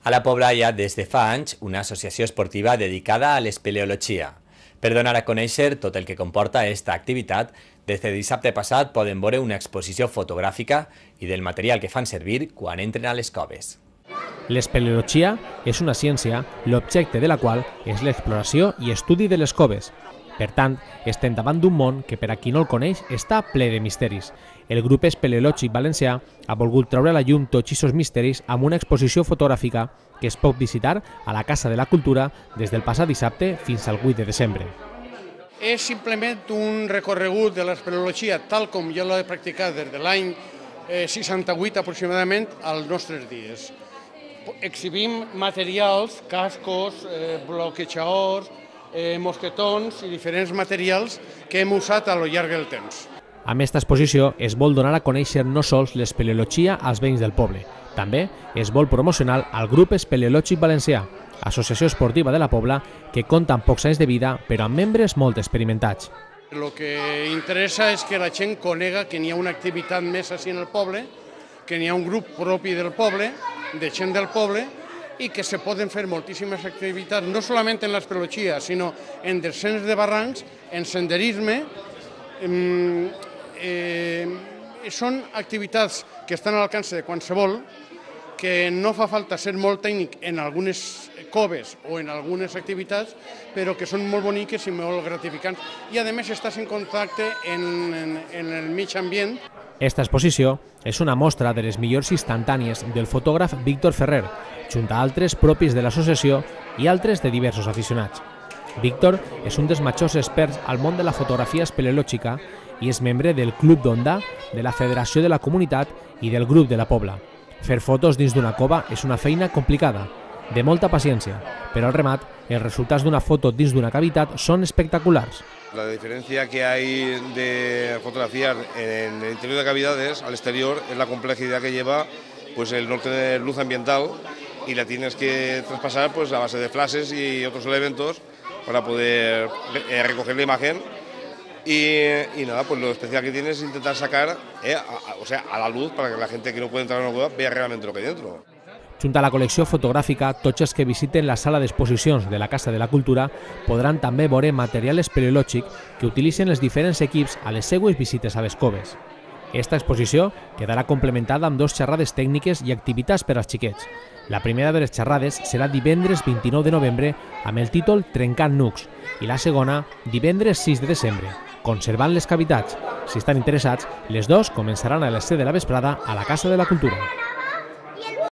A la Pobla hi ha des de fa anys una associació esportiva dedicada a l'espeleologia. Per donar a conèixer tot el que comporta aquesta activitat, des de dissabte passat poden veure una exposició fotogràfica i del material que fan servir quan entren a les coves. L'espeleologia és una ciència, l'objecte de la qual és l'exploració i estudi de les coves. Per tant, estem davant d'un món que, per a qui no el coneix, està ple de misteris. El grup espeleològic valencià ha volgut treure a la llum tots aquests misteris amb una exposició fotogràfica que es pot visitar a la Casa de la Cultura des del passat dissabte fins al 8 de desembre. És simplement un recorregut de l'espeleologia tal com jo l'he practicat des de l'any 68 aproximadament als nostres dies. Exhibim materials, cascos, bloquejadors, mosquetons i diferents materials que hem usat a lo llarg del temps. Amb aquesta exposició es vol donar a conèixer no sols l'espeleologia als veïns del poble, també es vol promocionar al grup espeleològic valencià, associació esportiva de la Pobla que compta amb pocs anys de vida però amb membres molt experimentats. El que interessa és que la gent conega que n'hi ha una activitat més així en el poble, que n'hi ha un grup propi del poble, de gent del poble, i que se poden fer moltíssimes activitats, no solament en l'espeleologia, sinó en descens de barrancs, en senderisme. Són activitats que estan a l'alcance de qualsevol, que no fa falta ser molt tècnic en algunes coves o en algunes activitats, però que són molt boniques i molt gratificants. I, a més, estàs en contacte en el mig ambient. Esta exposició és una mostra de les millors instantànies del fotògraf Víctor Ferrer, junt a altres propis de l'associació i altres de diversos aficionats. Víctor és un dels majors experts al món de la fotografia espeleològica i és membre del Club d'Onda, de la Federació de la Comunitat i del Grup de la Pobla. Fer fotos dins d'una cova és una feina complicada, de molta paciència, però al remat, els resultats d'una foto dins d'una cavitat són espectaculars. La diferencia que hay de fotografiar en el interior de cavidades al exterior es la complejidad que lleva pues, el no tener luz ambiental y la tienes que traspasar pues, a base de flashes y otros elementos para poder recoger la imagen. Y nada, pues lo especial que tienes es intentar sacar a la luz para que la gente que no puede entrar en una cueva vea realmente lo que hay dentro. Junt a la col·lecció fotogràfica, tots els que visiten la sala d'exposicions de la Casa de la Cultura podran també veure material espeleològic que utilitzen els diferents equips a les seues visites a les coves. Esta exposició quedarà complementada amb 2 xerrades tècniques i activitats per als xiquets. La primera de les xerrades serà divendres 29 de novembre amb el títol Trencant nucs i la segona divendres 6 de desembre, Conservant les cavitats. Si estan interessats, les 2 començaran a les 7 de la vesprada a la Casa de la Cultura.